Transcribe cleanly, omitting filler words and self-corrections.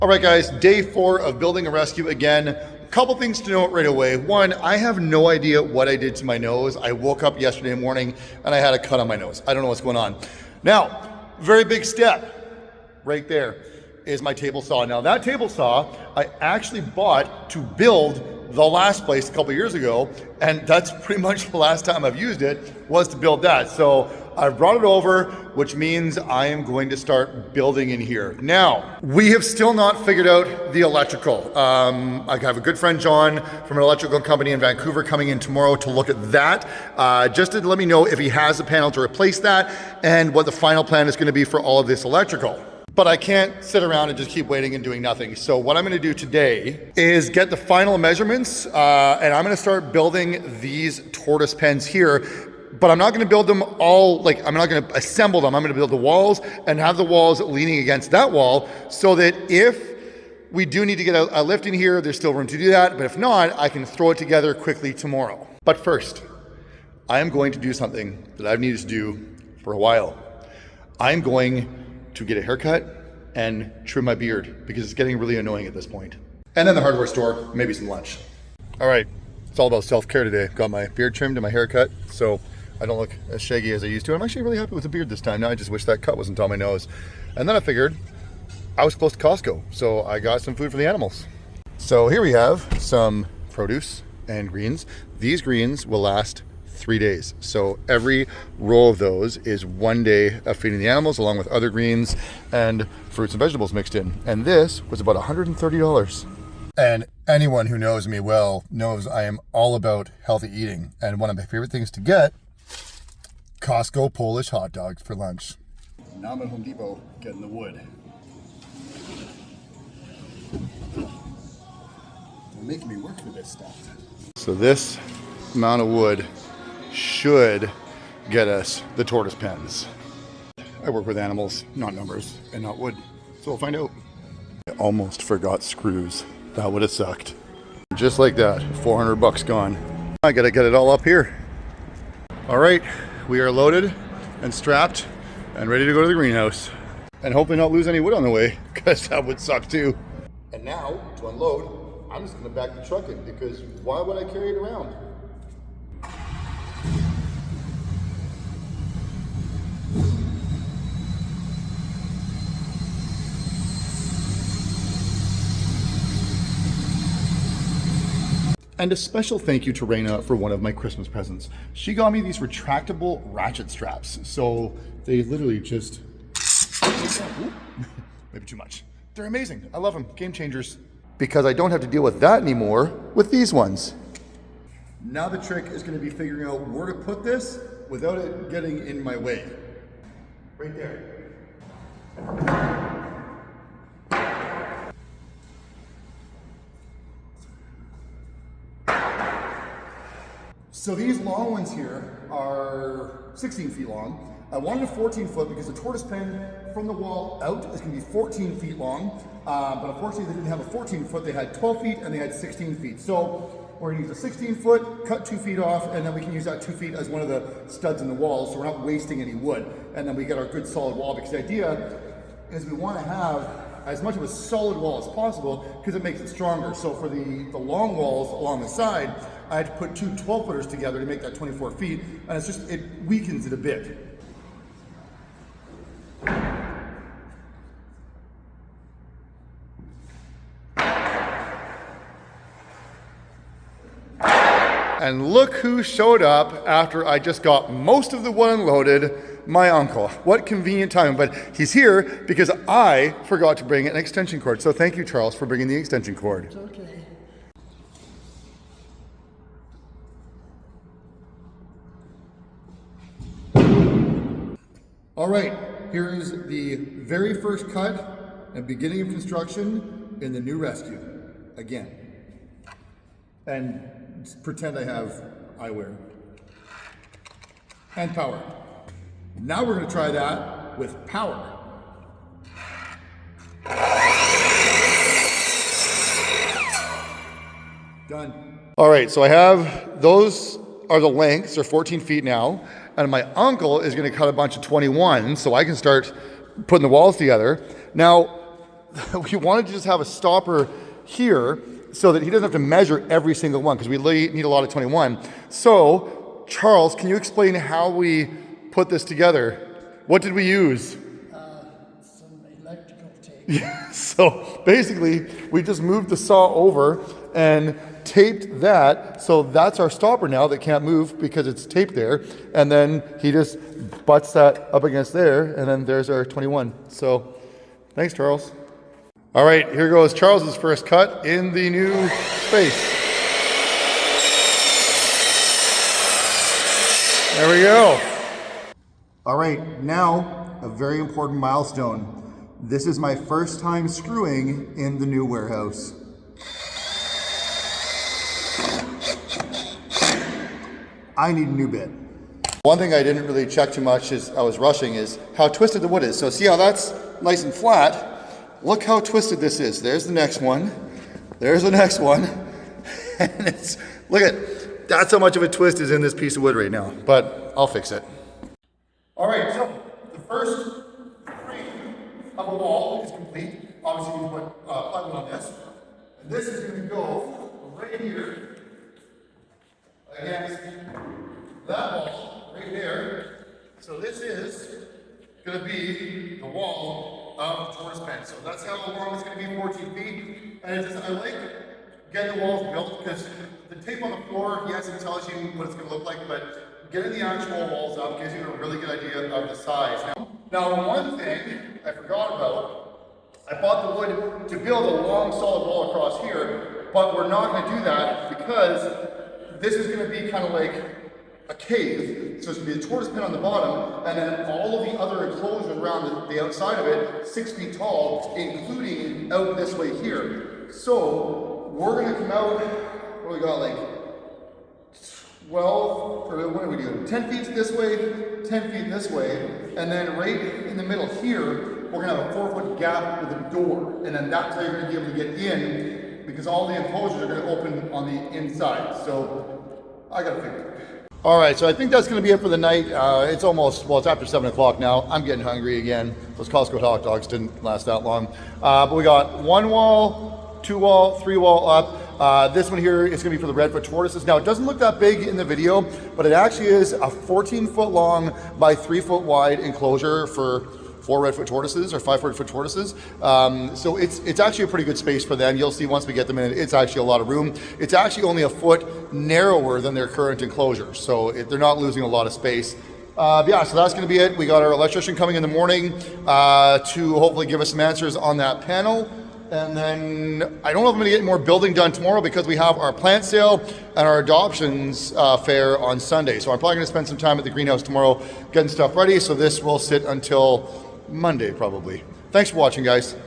All right, guys, day 4 of building a rescue again. A couple things to note right away. One, I have no idea what I did to my nose. I woke up yesterday morning and I had a cut on my nose. I don't know what's going on. Now, very big step right there is my table saw. Now, that table saw I actually bought to build the last place a couple years ago, and that's pretty much the last time I've used it was to build that. So I've brought it over, which means I am going to start building in here. Now, we have still not figured out the electrical. I have a good friend, John, from an electrical company in Vancouver coming in tomorrow to look at that, just to let me know if he has a panel to replace that and what the final plan is gonna be for all of this electrical. But I can't sit around and just keep waiting and doing nothing. So what I'm gonna do today is get the final measurements and I'm gonna start building these tortoise pens here. But I'm not gonna build them all, I'm not gonna assemble them. I'm gonna build the walls and have the walls leaning against that wall so that if we do need to get a lift in here, there's still room to do that. But if not, I can throw it together quickly tomorrow. But first, I am going to do something that I've needed to do for a while. I'm going to get a haircut and trim my beard because it's getting really annoying at this point. And then the hardware store, maybe some lunch. All right, it's all about self-care today. Got my beard trimmed and my hair cut, so I don't look as shaggy as I used to. I'm actually really happy with the beard this time. Now I just wish that cut wasn't on my nose. And then I figured I was close to Costco, so I got some food for the animals. So here we have some produce and greens. These greens will last 3 days. So every row of those is 1 day of feeding the animals along with other greens and fruits and vegetables mixed in. And this was about $130. And anyone who knows me well knows I am all about healthy eating. And one of my favorite things to get, Costco Polish hot dogs for lunch. Now I'm at Home Depot getting the wood. They're making me work for this stuff. So this amount of wood should get us the tortoise pens. I work with animals, not numbers, and not wood. So we'll find out. I almost forgot screws. That would have sucked. Just like that, 400 bucks gone. I gotta get it all up here. All right, we are loaded and strapped and ready to go to the greenhouse. And hopefully not lose any wood on the way, because that would suck too. And now, to unload, I'm just gonna back the truck in, because why would I carry it around? And a special thank you to Raina for one of my Christmas presents. She got me these retractable ratchet straps. So they literally just, maybe too much. They're amazing, I love them, game changers. Because I don't have to deal with that anymore with these ones. Now the trick is gonna be figuring out where to put this without it getting in my way. Right there. So these long ones here are 16 feet long. I wanted a 14 foot because the tortoise pen from the wall out is gonna be 14 feet long. But unfortunately they didn't have a 14 foot, they had 12 feet and they had 16 feet. So we're gonna use a 16 foot, cut 2 feet off, and then we can use that 2 feet as one of the studs in the wall, so we're not wasting any wood. And then we get our good solid wall, because the idea is we wanna have as much of a solid wall as possible because it makes it stronger. So for the long walls along the side, I had to put two 12-footers together to make that 24 feet, and it weakens it a bit. And look who showed up after I just got most of the wood unloaded, my uncle. What convenient timing, but he's here because I forgot to bring an extension cord. So thank you, Charles, for bringing the extension cord. It's okay. All right, here is the very first cut and beginning of construction in the new rescue, again. And pretend I have eyewear and power. Now we're gonna try that with power. Done. All right, so I have, those are the lengths, they're 14 feet now, and my uncle is gonna cut a bunch of 21s so I can start putting the walls together. Now, we wanted to just have a stopper here so that he doesn't have to measure every single one because we need a lot of 21. So, Charles, can you explain how we put this together? What did we use? Some electrical tape. Yeah, so basically, we just moved the saw over and taped that, so that's our stopper now that can't move because it's taped there, and then he just butts that up against there, and then there's our 21. So, thanks, Charles. All right, here goes Charles's first cut in the new space. There we go. All right, now a very important milestone. This is my first time screwing in the new warehouse. I need a new bit. One thing I didn't really check too much as I was rushing is how twisted the wood is. So see how that's nice and flat? Look how twisted this is. There's the next one. There's the next one. And it's, look at, that's how much of a twist is in this piece of wood right now. But I'll fix it. All right, so the first frame of a wall is complete. Obviously, you can put plywood on this. And this is going to go right here against that wall right there. So this is going to be the wall of Tortoise Pen. So that's how long it's going to be, 14 feet. And it's just, I like getting the walls built because the tape on the floor, yes, it tells you what it's going to look like, but getting the actual walls up gives you a really good idea of the size. Now one thing I forgot about, I bought the wood to build a long solid wall across here, but we're not going to do that because this is going to be kind of like a cave. So it's going to be a tortoise pen on the bottom, and then all of the other enclosures around the outside of it, 6 feet tall, including out this way here. So we're going to come out, what do we got, like 12, or what are we doing? 10 feet this way, 10 feet this way, and then right in the middle here, we're going to have a 4-foot gap with a door, and then that's how you're going to be able to get in, because all the enclosures are going to open on the inside. So I got to figure it out. All right, so I think that's going to be it for the night. It's almost, well, it's after 7 o'clock now. I'm getting hungry again. Those Costco hot dogs didn't last that long. But we got 1 wall, 2 wall, 3 wall up. This one here is going to be for the Redfoot tortoises. Now, it doesn't look that big in the video, but it actually is a 14-foot long by 3-foot wide enclosure for 4 Redfoot tortoises or 5 Redfoot tortoises. So it's actually a pretty good space for them. You'll see once we get them in, it's actually a lot of room. It's actually only a foot narrower than their current enclosure. So they're not losing a lot of space. Yeah, so that's going to be it. We got our electrician coming in the morning to hopefully give us some answers on that panel. And then I don't know if I'm going to get more building done tomorrow because we have our plant sale and our adoptions fair on Sunday. So I'm probably going to spend some time at the greenhouse tomorrow getting stuff ready. So this will sit until Monday probably. Thanks for watching, guys.